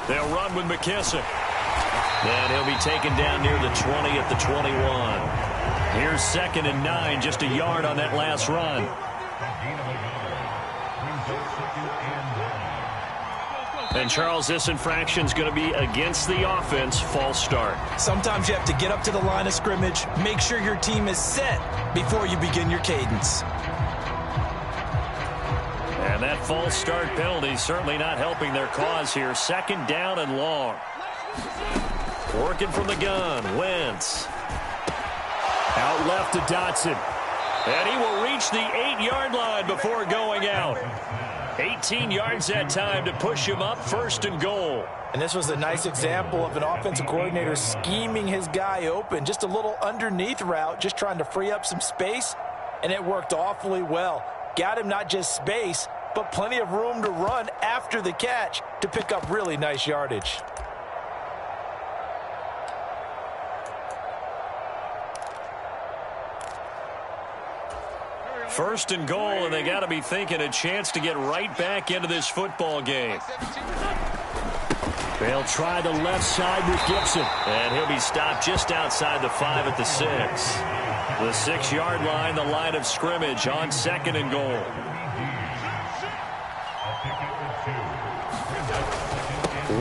They'll run with McKissick. And he'll be taken down near the 20 at the 21. Here's 2nd and 9, just a yard on that last run. And, Charles, this infraction's going to be against the offense. False start. Sometimes you have to get up to the line of scrimmage, make sure your team is set before you begin your cadence. And that false start penalty certainly not helping their cause here. 2nd down and long. Working from the gun, Wentz. Out left to Dotson. And he will reach the 8-yard line before going out. 18 yards that time to push him up, 1st and goal. And this was a nice example of an offensive coordinator scheming his guy open. Just a little underneath route, just trying to free up some space. And it worked awfully well. Got him not just space, but plenty of room to run after the catch to pick up really nice yardage. First and goal, and they got to be thinking a chance to get right back into this football game. They'll try the left side with Gibson. And he'll be stopped just outside the 5 at the 6. The 6-yard line, the line of scrimmage on 2nd and goal.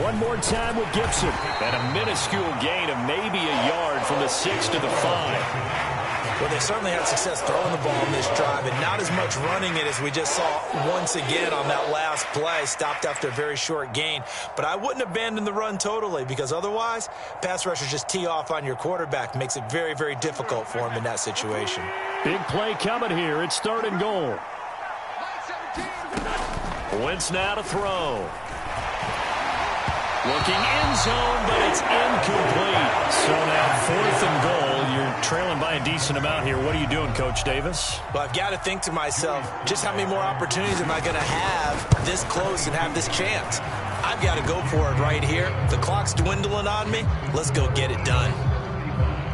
One more time with Gibson. And a minuscule gain of maybe a yard from the 6 to the 5. Well, they certainly had success throwing the ball in this drive and not as much running it as we just saw once again on that last play. Stopped after a very short gain. But I wouldn't abandon the run totally because otherwise, pass rushers just tee off on your quarterback. Makes it very, very difficult for him in that situation. Big play coming here. It's 3rd and goal. Wentz now to throw. Looking end zone, but it's incomplete. So now 4th and goal. You're trailing by a decent amount here. What are you doing, Coach Davis? Well, I've got to think to myself, just how many more opportunities am I going to have this close and have this chance? I've got to go for it right here. The clock's dwindling on me. Let's go get it done.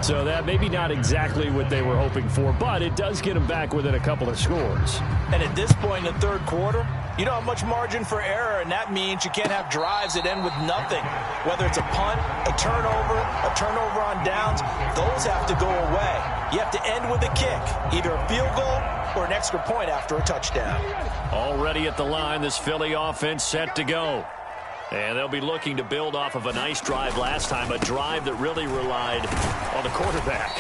So that maybe not exactly what they were hoping for, but it does get them back within a couple of scores. And at this point in the third quarter, you don't have much margin for error, and that means you can't have drives that end with nothing. Whether it's a punt, a turnover on downs, those have to go away. You have to end with a kick, either a field goal or an extra point after a touchdown. Already at the line, this Philly offense set to go. And they'll be looking to build off of a nice drive last time, a drive that really relied on the quarterback.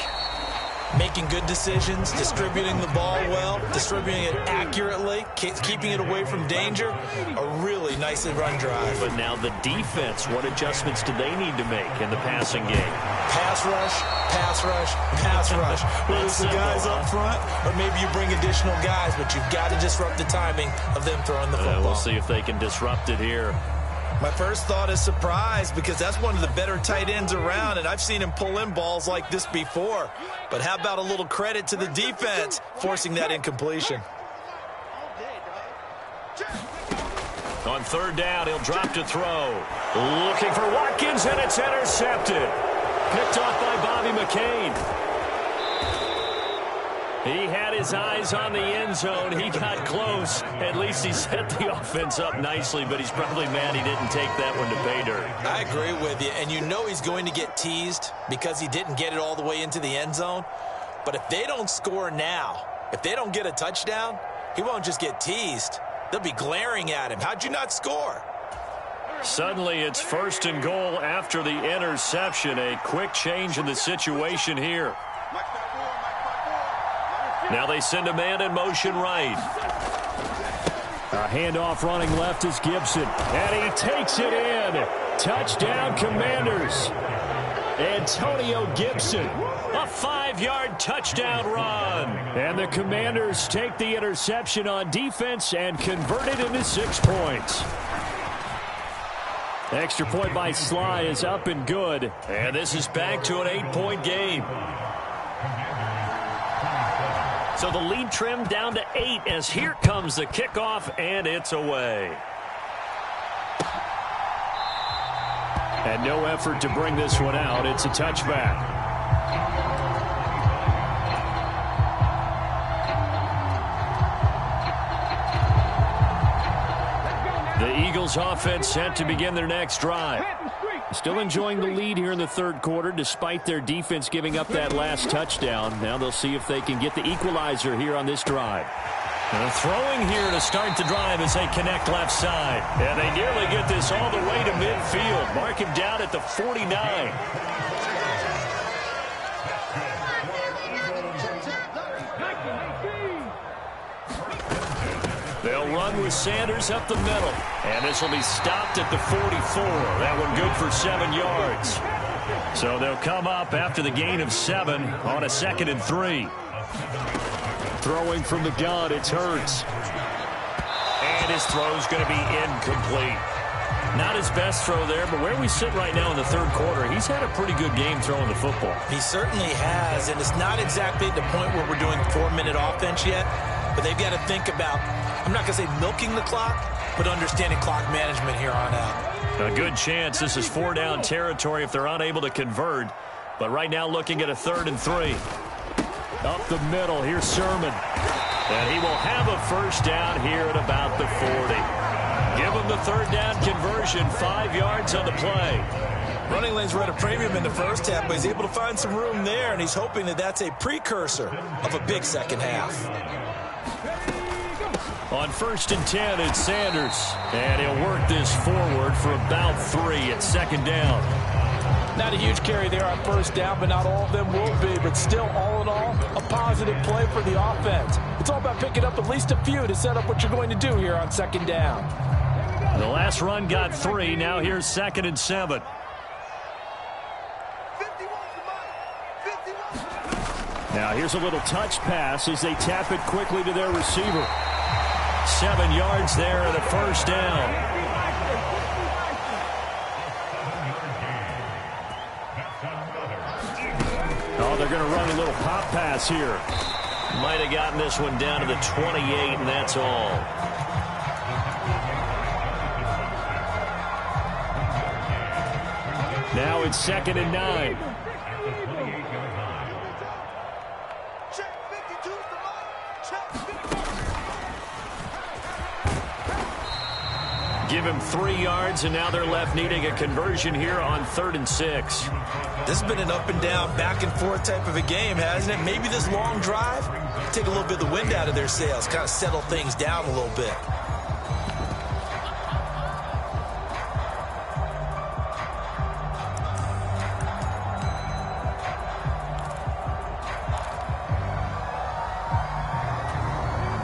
Making good decisions, distributing the ball well, distributing it accurately, keeping it away from danger. A really nicely run drive. But now the defense, what adjustments do they need to make in the passing game? Pass rush, pass rush, pass rush. Whether it's the guys up front or maybe you bring additional guys, but you've got to disrupt the timing of them throwing the football. We'll see if they can disrupt it here. My first thought is surprise because that's one of the better tight ends around, and I've seen him pull in balls like this before. But how about a little credit to the defense forcing that incompletion? On third down, he'll drop to throw. Looking for Watkins, and it's intercepted. Picked off by Bobby McCain. He had his eyes on the end zone. He got close. At least he set the offense up nicely, but he's probably mad he didn't take that one to pay dirt. I agree with you, and you know he's going to get teased because he didn't get it all the way into the end zone. But if they don't score now, if they don't get a touchdown, he won't just get teased. They'll be glaring at him. How'd you not score? Suddenly it's first and goal after the interception. A quick change in the situation here. Now they send a man in motion right. A handoff running left is Gibson. And he takes it in. Touchdown, Commanders. Antonio Gibson. A 5-yard touchdown run. And the Commanders take the interception on defense and convert it into 6 points. Extra point by Sly is up and good. And this is back to an 8-point game. So the lead trimmed down to 8 as here comes the kickoff, and it's away. And no effort to bring this one out. It's a touchback. The Eagles offense set to begin their next drive. Still enjoying the lead here in the third quarter despite their defense giving up that last touchdown. Now they'll see if they can get the equalizer here on this drive. Throwing here to start the drive as they connect left side. And they nearly get this all the way to midfield. Mark him down at the 49. They'll run with Sanders up the middle. And this will be stopped at the 44. That one good for 7 yards. So they'll come up after the gain of 7 on a 2nd and 3. Throwing from the gun, it's Hurts. And his throw's going to be incomplete. Not his best throw there, but where we sit right now in the third quarter, he's had a pretty good game throwing the football. He certainly has, and it's not exactly at the point where we're doing 4-minute offense yet, but they've got to think about, I'm not going to say milking the clock, but understanding clock management here on out. A good chance this is 4-down territory if they're unable to convert, but right now looking at a 3rd and 3. Up the middle, here's Sermon. And he will have a first down here at about the 40. Give him the 3rd down conversion, 5 yards on the play. Running lanes were at a premium in the first half, but he's able to find some room there, and he's hoping that that's a precursor of a big second half. On 1st and 10, it's Sanders. And he'll work this forward for about 3 at 2nd down. Not a huge carry there on 1st down, but not all of them will be. But still, all in all, a positive play for the offense. It's all about picking up at least a few to set up what you're going to do here on 2nd down. The last run got 3. Now here's 2nd and 7. Now here's a little touch pass as they tap it quickly to their receiver. 7 yards there and a first down. Oh, they're going to run a little pop pass here. Might have gotten this one down to the 28, and that's all. Now it's 2nd and 9. Give him 3 yards, and now they're left needing a conversion here on 3rd and 6. This has been an up and down, back and forth type of a game, hasn't it? Maybe this long drive, take a little bit of the wind out of their sails, kind of settle things down a little bit.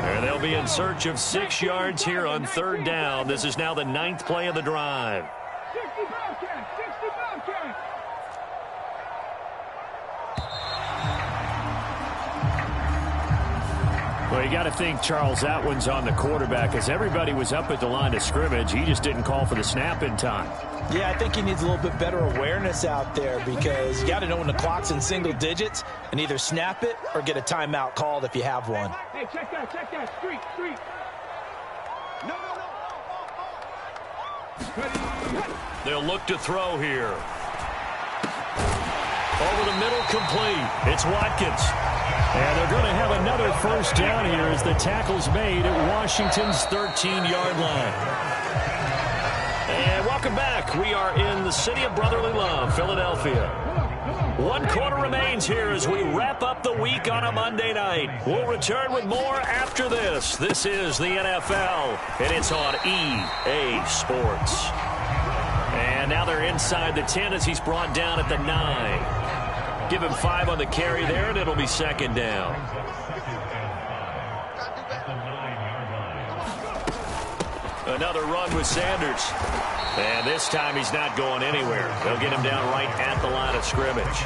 And they'll be in search of 6 yards here on third down. This is now the 9th play of the drive. 60 Bobcats, 60 Bobcats. Well, you got to think, Charles, that one's on the quarterback, as everybody was up at the line of scrimmage. He just didn't call for the snap in time. Yeah, I think he needs a little bit better awareness out there, because you got to know when the clock's in single digits and either snap it or get a timeout called if you have one. Hey, check that, street. No. They'll look to throw here. Over the middle, complete. It's Watkins. And they're going to have another first down here as the tackle's made at Washington's 13-yard line. And welcome back. We are in the city of brotherly love, Philadelphia. 1 quarter remains here as we wrap up the week on a Monday night. We'll return with more after this. This is the NFL, and it's on EA Sports. And now they're inside the 10 as he's brought down at the 9. Give him 5 on the carry there, and it'll be second down. Another run with Sanders. And this time he's not going anywhere. They'll get him down right at the line of scrimmage.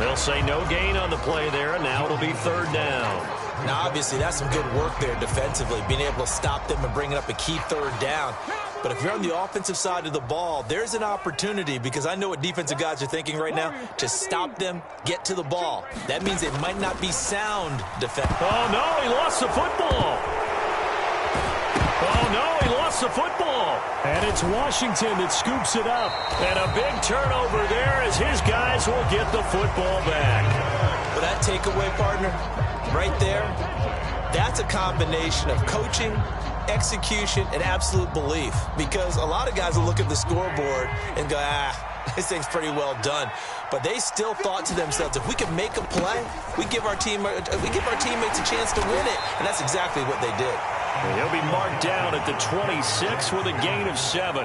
They'll say no gain on the play there, and now it'll be third down. Now, obviously, that's some good work there defensively, being able to stop them and bringing up a key third down. But if you're on the offensive side of the ball, there's an opportunity, because I know what defensive guys are thinking right now, to stop them, get to the ball. That means it might not be sound defense. Oh, no, he lost the football. Oh, no, he lost the football. And it's Washington that scoops it up. And a big turnover there as his guys will get the football back. But that takeaway, partner, right there, that's a combination of coaching, execution, and absolute belief. Because a lot of guys will look at the scoreboard and go, this thing's pretty well done. But they still thought to themselves, if we can make a play, we give our teammates a chance to win it. And that's exactly what they did. And he'll be marked down at the 26 with a gain of 7.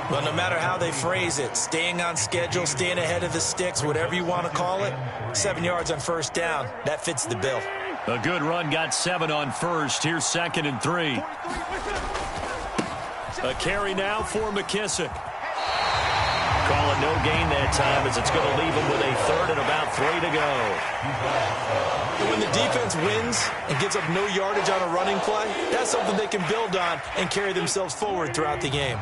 Well, no matter how they phrase it, staying on schedule, staying ahead of the sticks, whatever you want to call it, 7 yards on first down, that fits the bill. A good run got 7 on first. Here's 2nd and 3. A carry now for McKissick. Call it no gain that time, as it's going to leave him with a 3rd and about 3 to go. And when the defense wins and gives up no yardage on a running play, that's something they can build on and carry themselves forward throughout the game.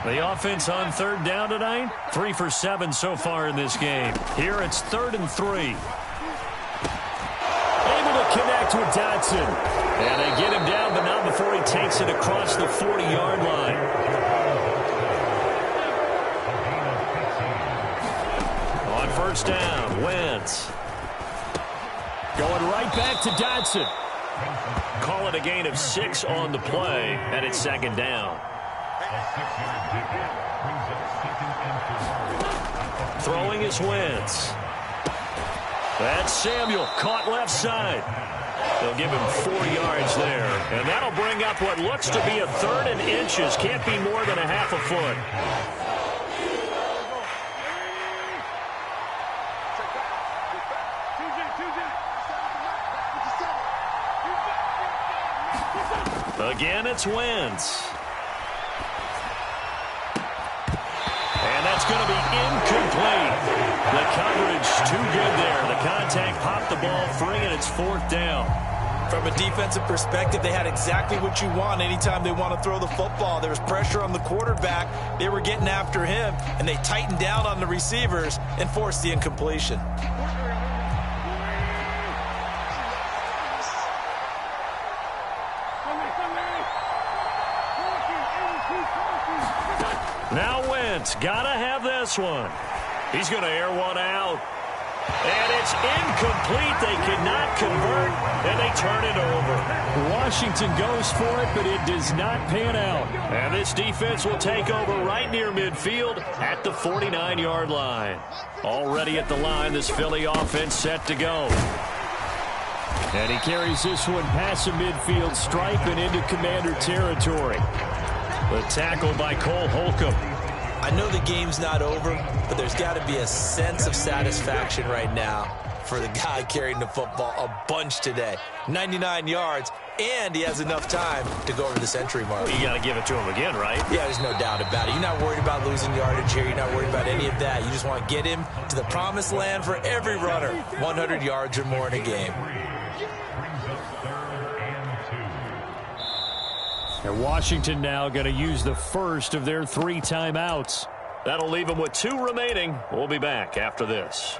The offense on third down tonight, 3 for 7 so far in this game. Here it's 3rd and 3. Able to connect with Dotson. And they get him down, but not before he takes it across the 40-yard line. On first down, Wentz. Going right back to Dotson. Call it a gain of 6 on the play, and it's 2nd down. Throwing is Wentz. That's Samuel, caught left side. They'll give him 4 yards there, and that'll bring up what looks to be a 3rd and inches. Can't be more than a half a foot. Again, it's Wentz. And that's going to be incomplete. The coverage too good there. The contact popped the ball free, and it's 4th down. From a defensive perspective, they had exactly what you want anytime they want to throw the football. There was pressure on the quarterback. They were getting after him, and they tightened down on the receivers and forced the incompletion. Now Wentz, gotta have this one. He's going to air one out. And it's incomplete. They cannot convert, and they turn it over. Washington goes for it, but it does not pan out. And this defense will take over right near midfield at the 49-yard line. Already at the line, this Philly offense set to go. And he carries this one past the midfield stripe and into Commander territory. The tackle by Cole Holcomb. I know the game's not over, but there's got to be a sense of satisfaction right now for the guy carrying the football a bunch today. 99 yards, and he has enough time to go over the century mark. Well, you got to give it to him again, right? Yeah, there's no doubt about it. You're not worried about losing yardage here. You're not worried about any of that. You just want to get him to the promised land for every runner. 100 yards or more in a game. And Washington now going to use the first of their 3 timeouts. That'll leave them with 2 remaining. We'll be back after this.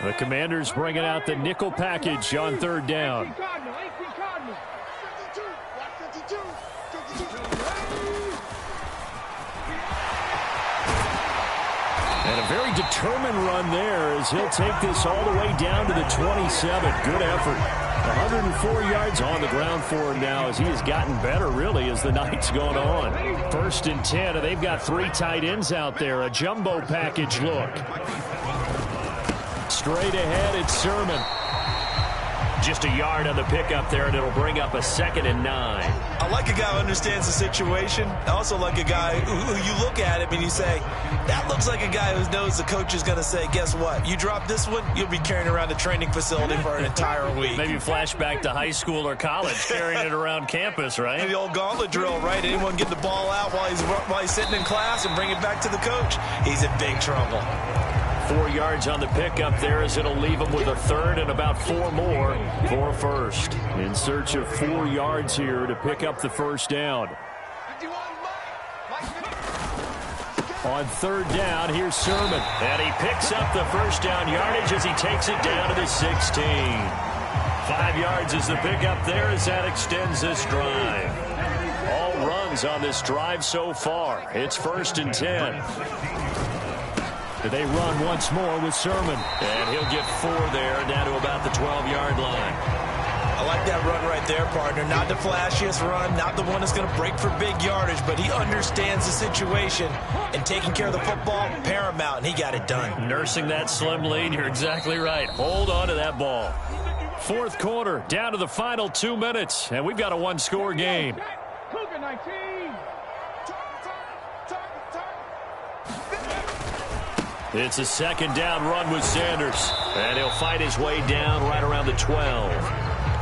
The Commanders bringing out the nickel package on 3rd down. And a very determined run there as he'll take this all the way down to the 27. Good effort. 104 yards on the ground for him now as he has gotten better, really, as the night's gone on. 1st and 10, and they've got 3 tight ends out there. A jumbo package look. Straight ahead, it's Sermon. Just a yard on the pickup there, and it'll bring up a 2nd and 9. I like a guy who understands the situation. I also like a guy who you look at him and you say, that looks like a guy who knows the coach is going to say, guess what? You drop this one, you'll be carrying around the training facility for an entire week. Maybe flashback to high school or college, carrying it around campus, right? The old gauntlet drill, right? Anyone get the ball out while he's sitting in class and bring it back to the coach? He's in big trouble. 4 yards on the pickup there as it'll leave him with a 3rd and about 4 more for a 1st. In search of 4 yards here to pick up the 1st down. On 3rd down, here's Sermon. And he picks up the 1st down yardage as he takes it down to the 16. 5 yards is the pickup there as that extends this drive. All runs on this drive so far. It's 1st and 10. They run once more with Sermon. And he'll get 4 there, down to about the 12-yard line. I like that run right there, partner. Not the flashiest run, not the one that's going to break for big yardage, but he understands the situation, and taking care of the football, paramount, and he got it done. Nursing that slim lead, you're exactly right. Hold on to that ball. 4th quarter, down to the final 2 minutes, and we've got a 1-score game. Cougar 19. It's a 2nd down run with Sanders. And he'll fight his way down right around the 12.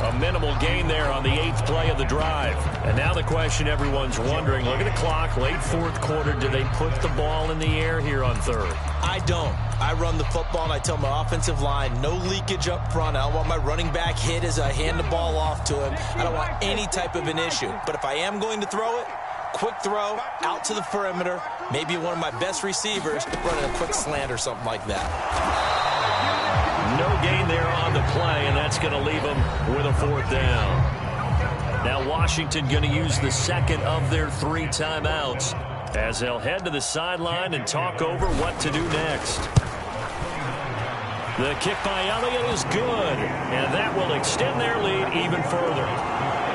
A minimal gain there on the 8th play of the drive. And now the question everyone's wondering, look at the clock, late 4th quarter, do they put the ball in the air here on 3rd? I don't. I run the football and I tell my offensive line, no leakage up front. I don't want my running back hit as I hand the ball off to him. I don't want any type of an issue. But if I am going to throw it, quick throw out to the perimeter, maybe one of my best receivers running a quick slant or something like that. No gain there on the play, and that's going to leave them with a 4th down. Now Washington going to use the 2nd of their 3 timeouts as they'll head to the sideline and talk over what to do next. The kick by Elliott is good, and that will extend their lead even further.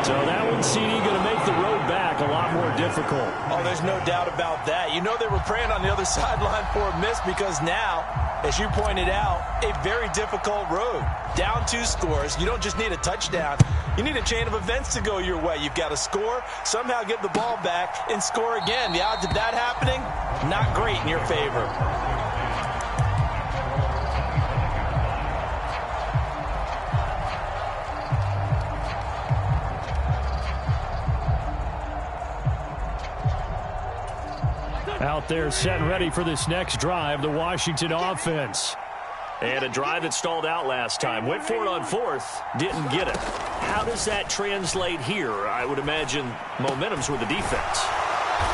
So that one, CD, going to make the road back a lot more difficult. Oh, there's no doubt about that. You know they were praying on the other sideline for a miss because now, as you pointed out, a very difficult road. Down 2 scores. You don't just need a touchdown. You need a chain of events to go your way. You've got to score, somehow get the ball back, and score again. The odds of that happening, not great in your favor. Out there set and ready for this next drive, the Washington offense. And a drive that stalled out last time. Went for it on 4th, didn't get it. How does that translate here? I would imagine momentum's with the defense.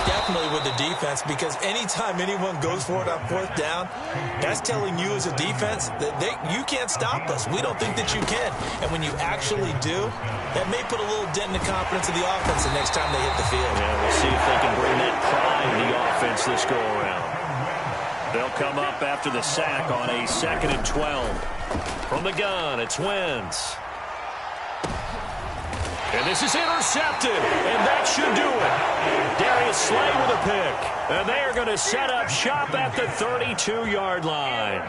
Definitely with the defense, because anytime anyone goes for it on 4th down, that's telling you as a defense that you can't stop us. We don't think that you can. And when you actually do, that may put a little dent in the confidence of the offense the next time they hit the field. Yeah, we'll see if they can bring that pride in the offense this go around. They'll come up after the sack on a 2nd and 12. From the gun, it's Wentz. And this is intercepted, and that should do it. Darius Slay with a pick. And they are going to set up shop at the 32-yard line.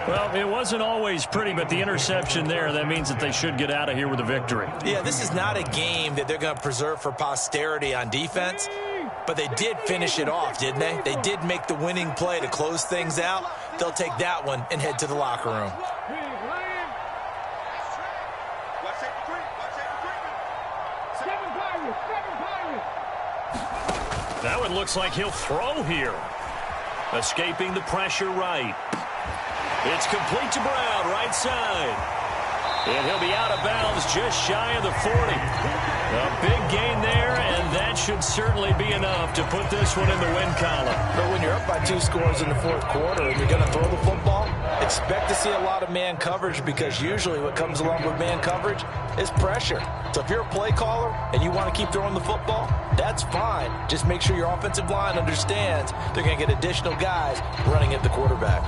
Well, it wasn't always pretty, but the interception there, that means that they should get out of here with a victory. Yeah, this is not a game that they're going to preserve for posterity on defense, but they did finish it off, didn't they? They did make the winning play to close things out. they'll take that one and head to the locker room. That one looks like he'll throw here. Escaping the pressure right. It's complete to Brown, right side. And he'll be out of bounds just shy of the 40. A big gain there, and that should certainly be enough to put this one in the win column. But when you're up by 2 scores in the fourth quarter and you're going to throw the football, expect to see a lot of man coverage, because usually what comes along with man coverage is pressure. So if you're a play caller and you want to keep throwing the football, that's fine. Just make sure your offensive line understands they're going to get additional guys running at the quarterback.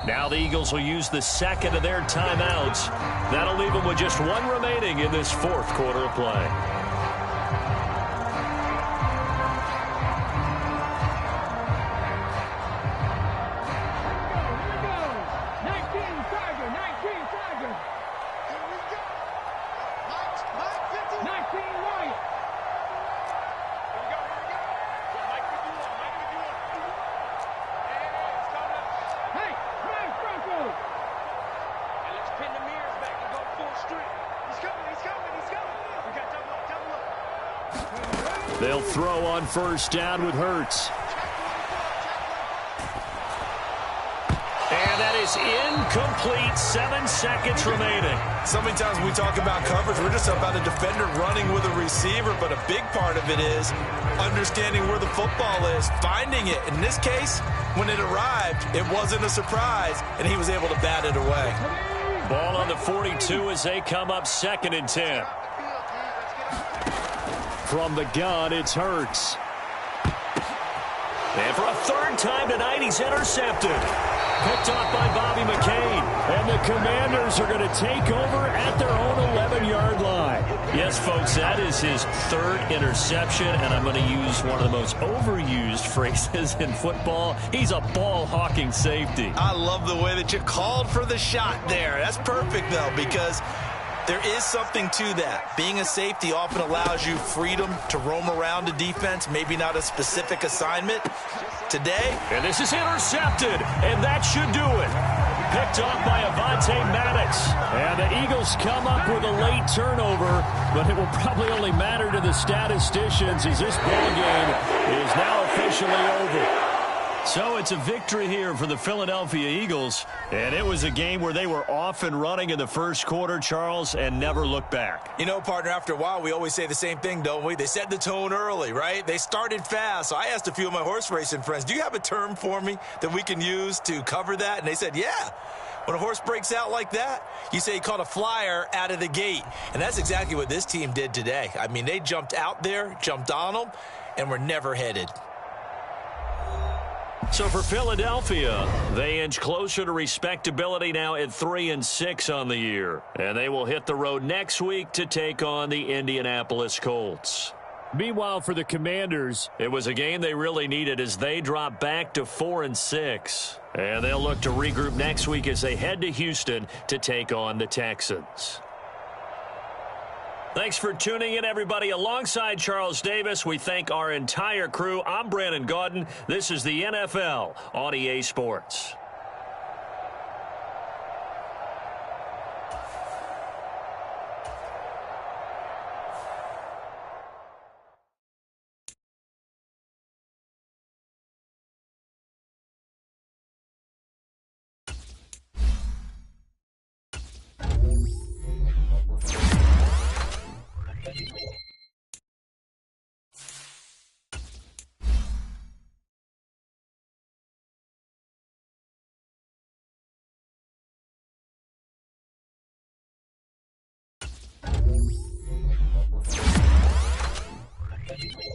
Now the Eagles will use the second of their timeouts. That'll leave them with just one remaining in this fourth quarter of play. They'll throw on first down with Hurts. And that is incomplete. 7 seconds remaining. So many times when we talk about coverage, we're just about a defender running with a receiver, but a big part of it is understanding where the football is, finding it. In this case, when it arrived, it wasn't a surprise, and he was able to bat it away. Ball on the 42 as they come up 2nd and 10. From the gun, it's Hurts. And for a 3rd time tonight, he's intercepted. Picked off by Bobby McCain. And the Commanders are going to take over at their own 11-yard line. Yes, folks, that is his 3rd interception, and I'm going to use one of the most overused phrases in football. He's a ball-hawking safety. I love the way that you called for the shot there. That's perfect, though, because there is something to that. Being a safety often allows you freedom to roam around the defense, maybe not a specific assignment. Today, and this is intercepted, and that should do it. Picked off by Avonte Maddox. And the Eagles come up with a late turnover, but it will probably only matter to the statisticians as this ball game is now officially over. So it's a victory here for the Philadelphia Eagles, and it was a game where they were off and running in the first quarter, Charles, and never looked back. You know, partner, after a while, we always say the same thing, don't we? They set the tone early, right? They started fast. So I asked a few of my horse racing friends, do you have a term for me that we can use to cover that? And they said, yeah. When a horse breaks out like that, you say he caught a flyer out of the gate. And that's exactly what this team did today. I mean, they jumped out there, jumped on them, and were never headed. So for Philadelphia, they inch closer to respectability now at 3-6 on the year. And they will hit the road next week to take on the Indianapolis Colts. Meanwhile, for the Commanders, it was a game they really needed as they drop back to 4-6. And they'll look to regroup next week as they head to Houston to take on the Texans. Thanks for tuning in, everybody. Alongside Charles Davis, we thank our entire crew. I'm Brandon Gaudin. This is the NFL on EA Sports. Thank you.